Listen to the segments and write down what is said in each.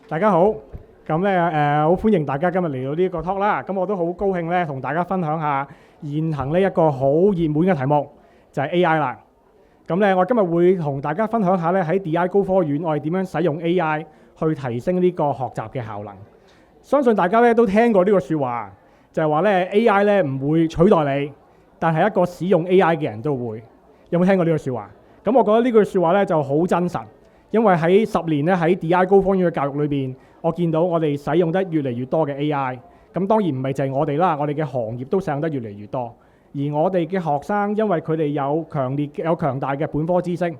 大家好，咁咧好歡迎大家今日嚟到呢個 talk 啦。咁我都好高興咧，同大家分享下現行呢一個好熱門嘅題目，就係 AI 啦。咁咧，我今日會同大家分享下咧喺 DI 高科院我哋點樣使用 AI 去提升呢個學習嘅效能。相信大家咧都聽過呢個説話，就係話咧 AI 咧唔會取代你，但係一個使用 AI 嘅人都會。有冇聽過呢個説話？咁我覺得呢句説話咧就好真實。因為喺10年咧喺 DI 高科院嘅教育裏邊，我見到我哋使用得越嚟越多嘅 AI。咁當然唔係淨係我哋啦，我哋嘅行業都使用得越嚟越多。而我哋嘅學生因為佢哋有強大嘅本科知識，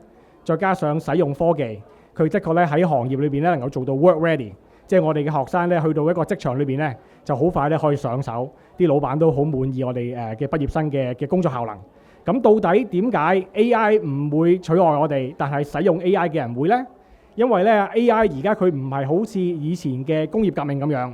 再加上使用科技，佢的確咧喺行業裏邊咧能夠做到 work ready。即係我哋嘅學生咧去到一個職場裏邊咧，就好快咧可以上手，啲老闆都好滿意我哋嘅畢業生嘅工作效能。咁到底點解 AI 唔會取代我哋，但係使用 AI 嘅人會呢？因為咧 AI 而家佢唔係好似以前嘅工業革命咁樣，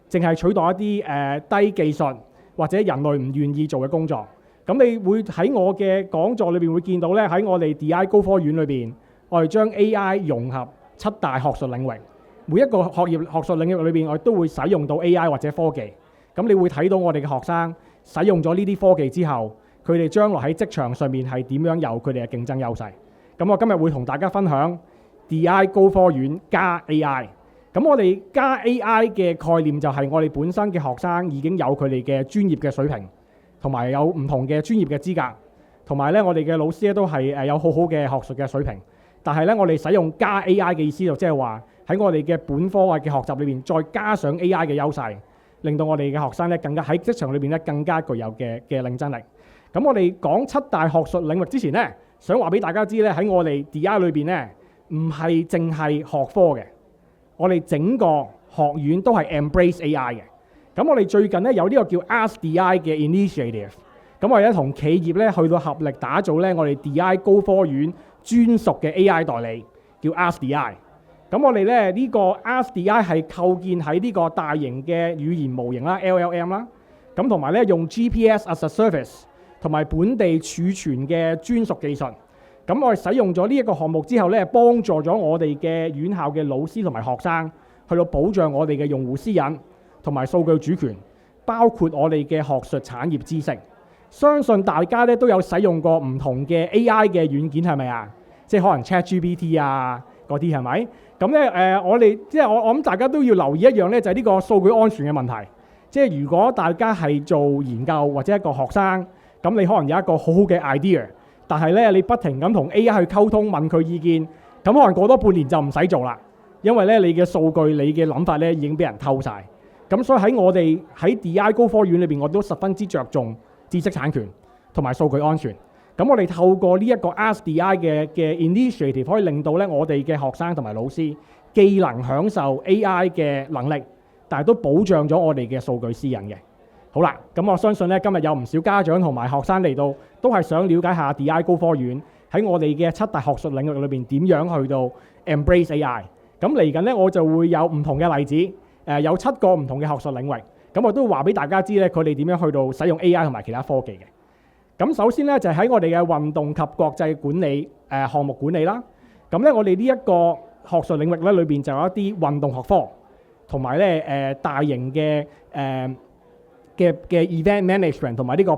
淨係取代一啲低技術或者人類唔願意做嘅工作。咁你會喺我嘅講座裏邊會見到咧，喺我哋 DI 高科院裏邊，我哋將 AI 融合7大學術領域，每一個學術領域裏邊，我哋都會使用到 AI 或者科技。咁你會睇到我哋嘅學生使用咗呢啲科技之後，佢哋將來喺職場上面係點樣有佢哋嘅競爭優勢。咁我今日會同大家分享 DI 高科院加 AI。咁我哋加 AI 嘅概念就係我哋本身嘅學生已經有佢哋嘅專業嘅水平，同埋有唔同嘅專業嘅資格，同埋咧我哋嘅老師咧都係有好好嘅學術嘅水平。但係咧我哋使用加 AI 嘅意思就即係話喺我哋嘅本科嘅學習裏邊再加上 AI 嘅優勢，令到我哋嘅學生咧更加喺職場裏邊咧更加具有嘅競爭力。咁我哋講7大學術領域之前咧，想話俾大家知咧，喺我哋 DI 裏邊咧，唔係淨係學科嘅，我哋整個學院都係 embrace AI 嘅。咁我哋最近咧有呢個叫 Ask DI 嘅 initiative， 咁我哋咧同企業咧去到合力打造咧我哋 DI 高科院專屬嘅 AI 代理，叫 Ask DI。咁我哋咧呢個 Ask DI 係構建喺呢個大型嘅語言模型啦 LLM 啦，咁同埋咧用 GPS as a service，同埋本地儲存嘅專屬技術。咁我哋使用咗呢一個項目之後咧，幫助咗我哋嘅院校嘅老師同埋學生去到保障我哋嘅用戶私隱同埋數據主權，包括我哋嘅學術產業知識。相信大家咧都有使用過唔同嘅 AI 嘅軟件，係咪啊？即係可能 ChatGPT 啊嗰啲係咪？咁咧我哋即係我諗大家都要留意一樣咧，就係呢個數據安全嘅問題。即係如果大家係做研究或者一個學生，咁你可能有一個好好嘅 idea， 但係咧你不停咁同 AI 去溝通問佢意見，咁可能過多半年就唔使做啦，因為咧你嘅數據、你嘅諗法咧已經俾人偷晒。咁所以喺我哋喺 DI 高科院裏邊，我都十分之着重知識產權同埋數據安全。咁我哋透過呢一個 Ask DI 嘅 initiative， 可以令到咧我哋嘅學生同埋老師既能享受 AI 嘅能力，但係都保障咗我哋嘅數據私隱嘅。好啦，咁我相信咧，今日有唔少家長同埋學生嚟到，都係想了解下 DI 高科院喺我哋嘅7大學術領域裏邊點樣去到 embrace AI。咁嚟緊咧，我就會有唔同嘅例子，有7個唔同嘅學術領域，咁我都話俾大家知咧，佢哋點樣去到使用 AI 同埋其他科技嘅。咁首先咧就喺我哋嘅運動及國際管理項目管理啦。咁咧我哋呢一個學術領域咧裏邊就有一啲運動學科，同埋咧大型嘅event management 同埋呢個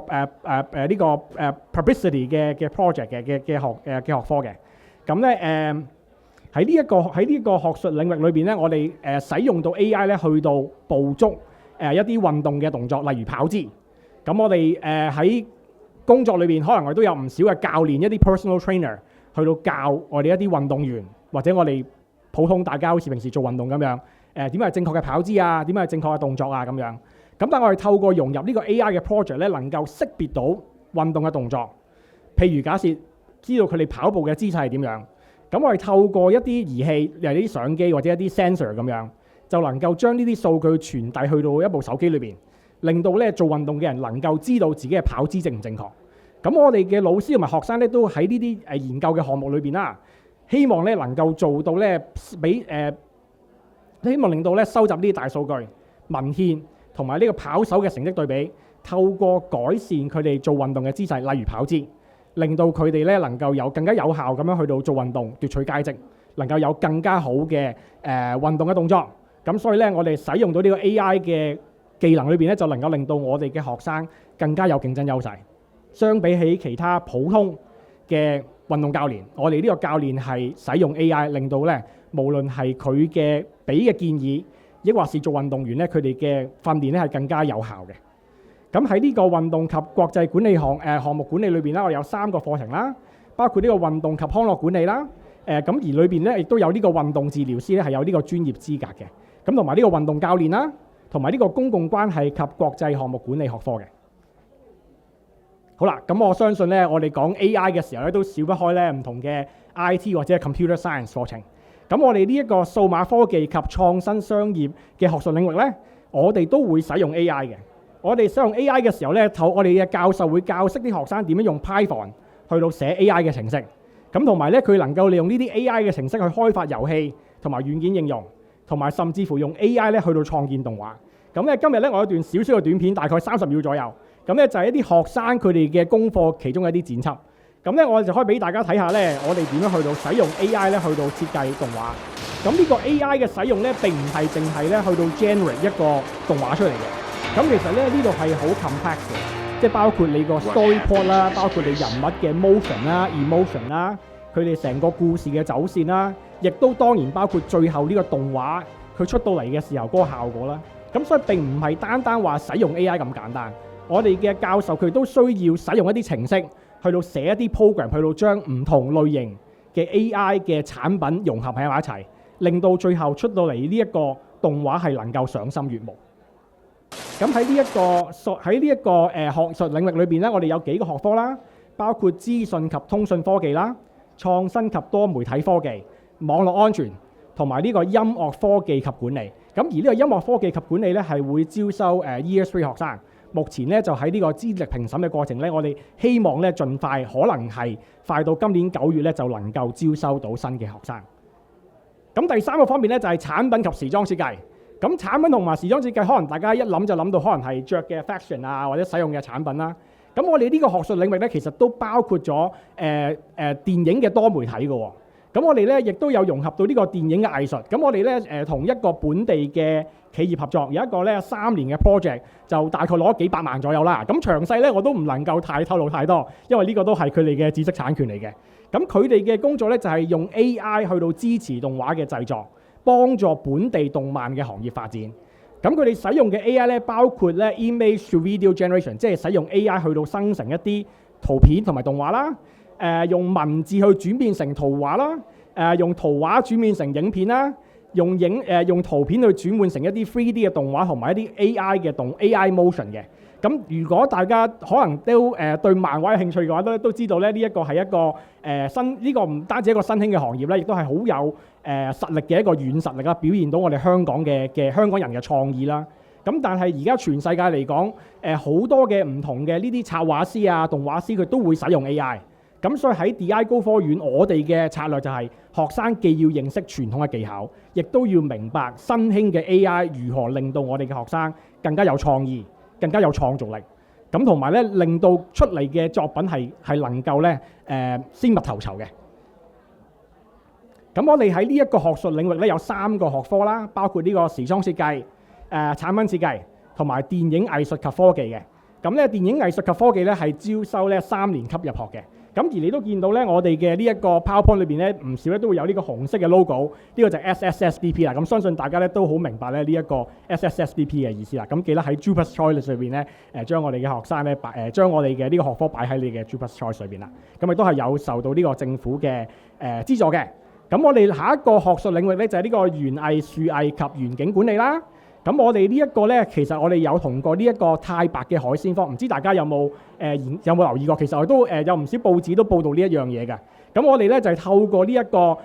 publicity 嘅 project 嘅學科嘅。咁咧喺呢個學術領域裏邊咧，我哋使用到 AI 咧去到捕捉一啲運動嘅動作，例如跑姿。咁我哋喺工作裏邊，可能我哋都有唔少嘅教練，一啲 personal trainer 去到教我哋一啲運動員，或者我哋普通大家好似平時做運動咁樣，點係正確嘅跑姿啊，點係正確嘅動作啊咁樣。咁但係我哋透過融入呢個 AI 嘅 project 咧，能夠識別到運動嘅動作，譬如假設知道佢哋跑步嘅姿勢係點樣，咁我哋透過一啲儀器，例如啲相機或者一啲 sensor 咁樣，就能夠將呢啲數據傳遞去到一部手機裏邊，令到咧做運動嘅人能夠知道自己嘅跑姿正唔正確。咁我哋嘅老師同埋學生咧都喺呢啲研究嘅項目裏邊啦，希望咧能夠做到咧希望令到咧收集呢啲大數據文獻同埋呢個跑手嘅成績對比，透過改善佢哋做運動嘅姿勢，例如跑姿，令到佢哋咧能夠有更加有效咁樣去到做運動奪取佳績，能夠有更加好嘅運動嘅動作。咁所以咧，我哋使用到呢個 AI 嘅技能裏邊咧，就能夠令到我哋嘅學生更加有競爭優勢。相比起其他普通嘅運動教練，我哋呢個教練係使用 AI，令到咧無論係佢嘅俾嘅建議，抑或是做運動員咧，佢哋嘅訓練咧係更加有效嘅。咁喺呢個運動及國際管理項目管理裏邊咧，我哋有3個課程啦，包括呢個運動及康樂管理啦。咁而裏邊咧亦都有呢個運動治療師咧係有呢個專業資格嘅。咁同埋呢個運動教練啦，同埋呢個公共關係及國際項目管理學科嘅。好啦，咁我相信咧，我哋講 AI 嘅時候咧，都少不開咧唔同嘅 IT 或者係 Computer Science 課程。咁我哋呢一個數碼科技及創新商業嘅學術領域咧，我哋都會使用 AI 嘅。我哋使用 AI 嘅時候咧，我哋嘅教授會教識啲學生點樣用 Python 去到寫 AI 嘅程式。咁同埋咧，佢能夠利用呢啲 AI 嘅程式去開發遊戲同埋軟件應用，同埋甚至乎用 AI 咧去到創建動畫。咁咧今日咧，我有一段少少嘅短片，大概30秒左右。咁咧就係一啲學生佢哋嘅功課其中一啲剪輯。咁咧我哋就可以俾大家睇下咧，我哋點樣去到使用 AI 咧去到設計動畫。咁呢個 AI 嘅使用咧並唔係淨係咧去到 generate 一個動畫出嚟嘅。咁其實咧呢度係好 complex 嘅，即係包括你個 storyboard 啦，包括你人物嘅 motion 啦、emotion 啦，佢哋成個故事嘅走線啦，亦都當然包括最後呢個動畫佢出到嚟嘅時候嗰個效果啦。咁所以並唔係單單話使用 AI 咁簡單。我哋嘅教授佢都需要使用一啲程式去到寫一啲 program， 去到將唔同類型嘅 AI 嘅產品融合喺埋一齊，令到最後出到嚟呢一個動畫係能夠賞心悅目。咁喺呢一個學術領域裏邊咧，我哋有幾個學科啦，包括資訊及通訊科技啦、創新及多媒體科技、網絡安全同埋呢個音樂科技及管理。咁而呢個音樂科技及管理咧係會招收Year 3學生。目前咧就喺呢個資歷評審嘅過程咧，我哋希望咧盡快，可能係快到今年9月咧就能夠招收到新嘅學生。咁第3個方面咧就係產品及時裝設計。咁產品同埋時裝設計，可能大家一諗就諗到可能係着嘅 fashion 啊，或者使用嘅產品啦。咁我哋呢個學術領域咧，其實都包括咗電影嘅多媒體嘅喎。咁我哋咧亦都有融合到呢個電影嘅藝術。咁我哋咧同一個本地嘅企業合作，有一個咧3年嘅 project， 就大概攞幾百萬左右啦。咁詳細咧我都唔能夠透露太多，因為呢個都係佢哋嘅知識產權嚟嘅。咁佢哋嘅工作咧就係用 AI 去到支持動畫嘅製作，幫助本地動漫嘅行業發展。咁佢哋使用嘅 AI 咧包括咧 image to video generation， 即係使用 AI 去到生成一啲圖片同埋動畫啦。用文字去轉變成圖畫啦，用圖畫轉變成影片啦，用圖片去轉換成一啲 3D 嘅動畫同埋一啲 AI motion 嘅。咁如果大家可能都對漫畫有興趣嘅話，都知道咧呢一個係一個呢個唔單止一個新興嘅行業咧，亦都係好有實力嘅一個軟實力啦，表現到我哋香港人嘅創意啦。咁但係而家全世界嚟講，好多嘅唔同嘅呢啲策劃師啊、動畫師佢都會使用 AI。咁所以喺 DI 高科院，我哋嘅策略就係學生既要認識傳統嘅技巧，亦都要明白新興嘅 AI 如何令到我哋嘅學生更加有創意、更加有創造力。咁同埋咧，令到出嚟嘅作品係能夠咧鮮密頭籌嘅。咁我哋喺呢一個學術領域咧有3個學科啦，包括呢個時裝設計、產品設計同埋電影藝術及科技嘅。咁咧電影藝術及科技咧係招收咧3年級入學嘅。咁而你都見到咧，我哋嘅呢一個 PowerPoint 裏邊咧，唔少咧都會有呢個紅色嘅 logo， 呢個就係 SSSDP 啦。咁相信大家咧都好明白咧呢一個 SSSDP 嘅意思啦。咁記得喺 Jupas Choice 裏邊咧，將我哋嘅學生咧將我哋嘅呢個學科擺喺你嘅 Jupas Choice 裏邊啦。咁亦都係有受到呢個政府嘅資助嘅。咁我哋下一個學術領域咧就係呢個園藝、樹藝及園景管理啦。咁我哋呢一個咧，其實我哋有同過呢一個太白嘅海鮮坊，唔知大家有冇留意過？其實我都有唔少報紙都報道呢一樣嘢嘅。咁我哋咧就係透過呢一個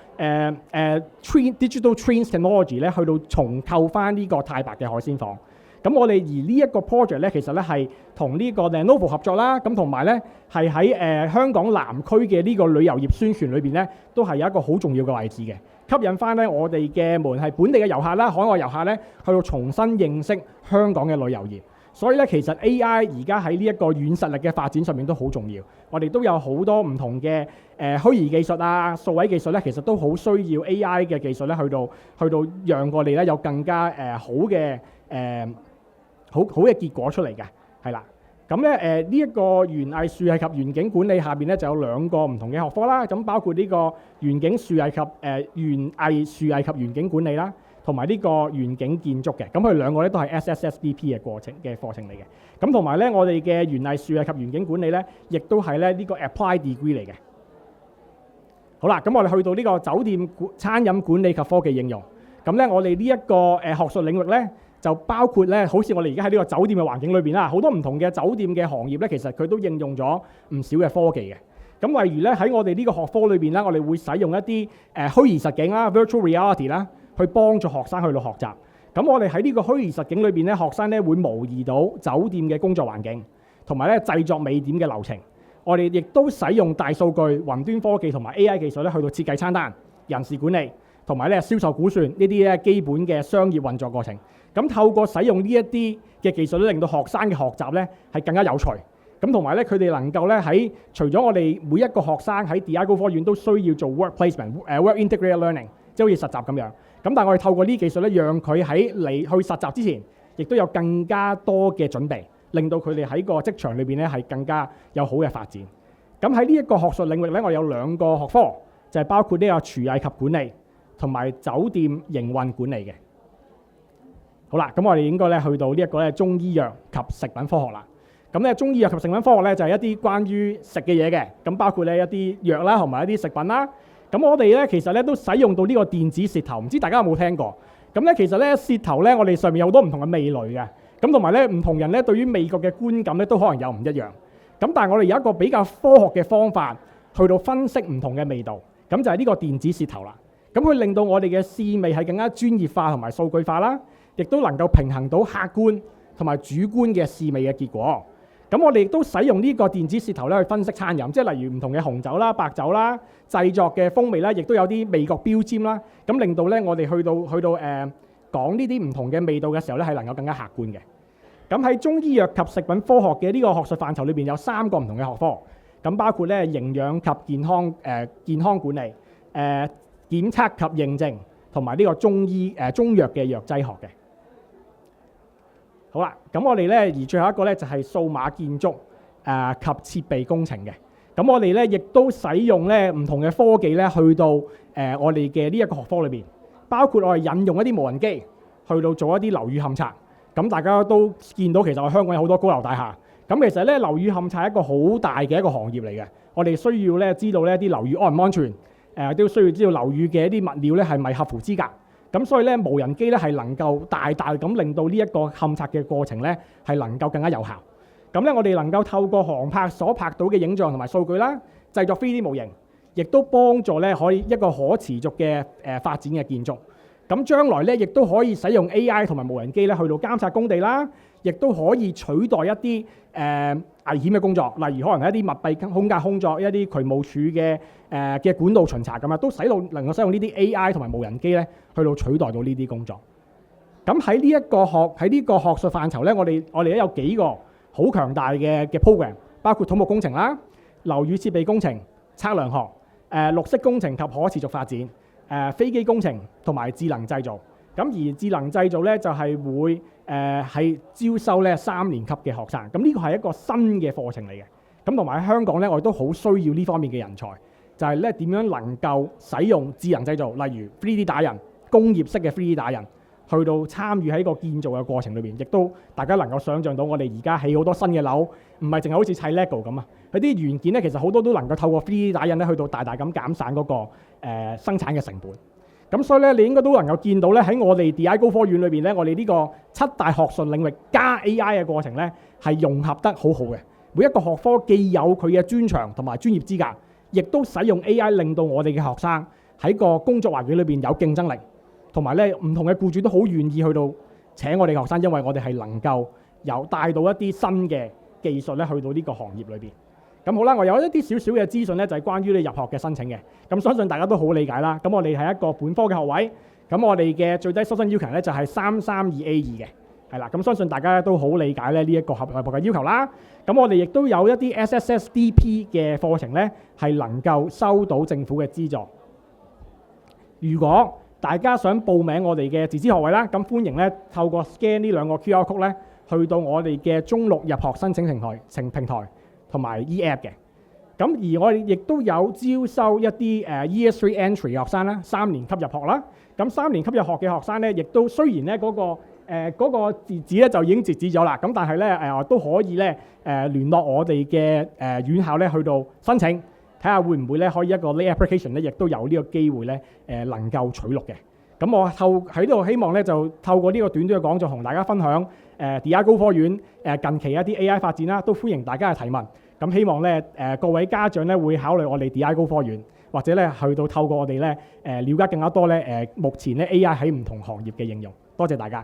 Digital Twins Technology 咧，去到重構翻呢個太白嘅海鮮坊。咁我哋而呢一個 project 咧，其實咧係同呢個 Lenovo 合作啦。咁同埋咧係喺香港南區嘅呢個旅遊業宣傳裏邊咧，都係有一個好重要嘅位置嘅。吸引翻咧我哋嘅無論係本地嘅遊客啦、海外遊客咧，去到重新認識香港嘅旅遊業。所以咧，其實 AI 而家喺呢一個軟實力嘅發展上面都好重要。我哋都有好多唔同嘅虛擬技術啊、數位技術咧，其實都好需要 AI 嘅技術咧，去到讓我哋咧有更加好嘅好嘅結果出嚟嘅，係啦。咁咧呢一個園藝樹藝及園景管理下邊咧就有兩個唔同嘅學科啦。咁包括呢個園景樹藝及園藝樹藝及園景管理啦，同埋呢個園景建築嘅。咁佢兩個咧都係 SSSDP 嘅課程嚟嘅。咁同埋咧我哋嘅園藝樹藝及園景管理咧，亦都係咧呢個 Applied Degree 嚟嘅。好啦，咁我哋去到呢個酒店餐飲管理及科技應用。咁咧我哋呢一個學術領域咧，就包括咧，好似我哋而家喺呢個酒店嘅環境裏邊啦，好多唔同嘅酒店嘅行業咧，其實佢都應用咗唔少嘅科技嘅。咁例如咧喺我哋呢個學科裏邊咧，我哋會使用一啲虛擬實境啦 （virtual reality） 啦，去幫助學生去到學習。咁我哋喺呢個虛擬實境裏邊咧，學生咧會模擬到酒店嘅工作環境，同埋咧製作美點嘅流程。我哋亦都使用大數據、雲端科技同埋 AI 技術咧，去到設計餐單、人事管理同埋咧銷售估算呢啲咧基本嘅商業運作過程。咁透過使用呢一啲嘅技術咧，令到學生嘅學習咧係更加有趣。咁同埋咧，佢哋能夠咧喺除咗我哋每一個學生喺 DI 高科院都需要做 work placement、work integrated learning， 即係好似實習咁樣。咁但係我哋透過呢啲技術咧，讓佢喺嚟去實習之前，亦都有更加多嘅準備，令到佢哋喺個職場裏邊咧係更加有好嘅發展。咁喺呢一個學術領域咧，我有兩個學科，就係包括呢個廚藝及管理同埋酒店營運管理嘅。好啦，咁我哋應該咧去到呢一個咧中醫藥及食品科學啦。咁咧中醫藥及食品科學咧就係一啲關於食嘅嘢嘅，咁包括咧一啲藥啦，同埋一啲食品啦。咁我哋咧其實咧都使用到呢個電子舌頭，唔知大家有冇聽過？咁咧其實咧舌頭咧我哋上面有好多唔同嘅味蕾嘅，咁同埋咧唔同人咧對於味覺嘅觀感咧都可能有唔一樣。咁但係我哋有一個比較科學嘅方法去到分析唔同嘅味道，咁就係呢個電子舌頭啦。咁佢令到我哋嘅試味係更加專業化同埋數據化啦。亦都能夠平衡到客觀同埋主觀嘅試味嘅結果。咁我哋亦都使用呢個電子舌頭咧去分析餐飲，即係例如唔同嘅紅酒啦、白酒啦、製作嘅風味啦，亦都有啲味覺標籤啦。咁令到咧我哋去到講呢啲唔同嘅味道嘅時候咧，係能夠更加客觀嘅。咁喺中醫藥及食品科學嘅呢個學術範疇裏邊有3個唔同嘅學科，咁包括咧營養及健康管理、檢測及認證，同埋呢個中藥嘅藥劑學嘅。好啦，咁我哋咧而最後一個咧就係數碼建築及設備工程嘅。咁我哋咧亦都使用咧唔同嘅科技咧去到我哋嘅呢一個學科裏邊，包括我哋引用一啲無人機去到做一啲樓宇勘測。咁大家都見到其實我香港有好多高樓大廈，咁其實咧樓宇勘測係一個好大嘅一個行業嚟嘅。我哋需要咧知道呢啲樓宇安唔安全，都需要知道樓宇嘅一啲物料咧係咪合乎資格。咁所以咧無人機咧係能夠大大咁令到呢一個勘測嘅過程咧係能夠更加有效。咁咧我哋能夠透過航拍所拍到嘅影像同埋數據啦，製作 3D 模型，亦都幫助咧可以一個可持續嘅發展嘅建築。咁將來咧亦都可以使用 AI 同埋無人機咧去到監察工地啦，亦都可以取代一啲危險嘅工作，例如可能係一啲密閉空間工作，一啲渠務署嘅管道巡查咁啊，都能夠使用呢啲 AI 同埋無人機咧去到取代到呢啲工作。咁喺呢個學術範疇咧，我哋咧有幾個好強大嘅 program， 包括土木工程啦、樓宇設備工程、測量學、綠色工程及可持續發展、飛機工程同埋智能製造。咁而智能製造咧就係會係招收咧3年級嘅學生。咁呢個係一個新嘅課程嚟嘅。咁同埋喺香港咧，我哋都好需要呢方面嘅人才，就係咧點樣能夠使用智能製造，例如 3D 打印、工業式嘅 3D 打印，去到參與喺個建造嘅過程裏邊，亦都大家能夠想像到我哋而家起好多新嘅樓，唔係淨係好似砌 LEGO 咁啊。佢啲元件咧其實好多都能夠透過 3D 打印咧去到大大咁減省嗰個生產嘅成本。咁所以咧，你應該都能夠見到咧喺我哋 DI 高科院裏邊咧，我哋呢個7大學術領域加 AI 嘅過程咧係融合得好好嘅。每一個學科既有佢嘅專長同埋專業資格，亦都使用 AI 令到我哋嘅學生喺個工作環境裏邊有競爭力，同埋咧唔同嘅僱主都好願意去到請我哋嘅學生，因為我哋係能夠有帶到一啲新嘅技術咧去到呢個行業裏邊。咁好啦，我有一啲少少嘅資訊咧，就係關於你入學嘅申請嘅。咁相信大家都好理解啦。咁我哋係一個本科嘅學位，咁我哋嘅最低收生要求咧就係332A2嘅。係啦，咁相信大家都好理解咧呢一個合約嘅要求啦。咁我哋亦都有一啲 SSSDP 嘅課程咧，係能夠收到政府嘅資助。如果大家想報名我哋嘅自資學位啦，咁歡迎咧透過 scan 呢兩個 QR code 咧，去到我哋嘅中六入學申請平台同埋 eApp 嘅。咁而我哋亦都有招收一啲Year 3 Entry 嘅學生啦，3年級入學啦。咁3年級入學嘅學生咧，亦都雖然咧嗰個截止咧就已經截止咗啦，咁但係咧都可以咧聯絡我哋嘅院校咧去到申請，睇下會唔會咧可以一個 late application 咧，亦都有呢個機會咧能夠取錄嘅。咁我喺度希望咧就透過呢個短短嘅講座同大家分享DI 高科院近期一啲 AI 發展啦，都歡迎大家嘅提問。咁希望咧各位家長咧會考慮我哋 DI 高科院，或者咧去到透過我哋咧了解更加多咧目前咧 AI 喺唔同行業嘅應用。多謝大家。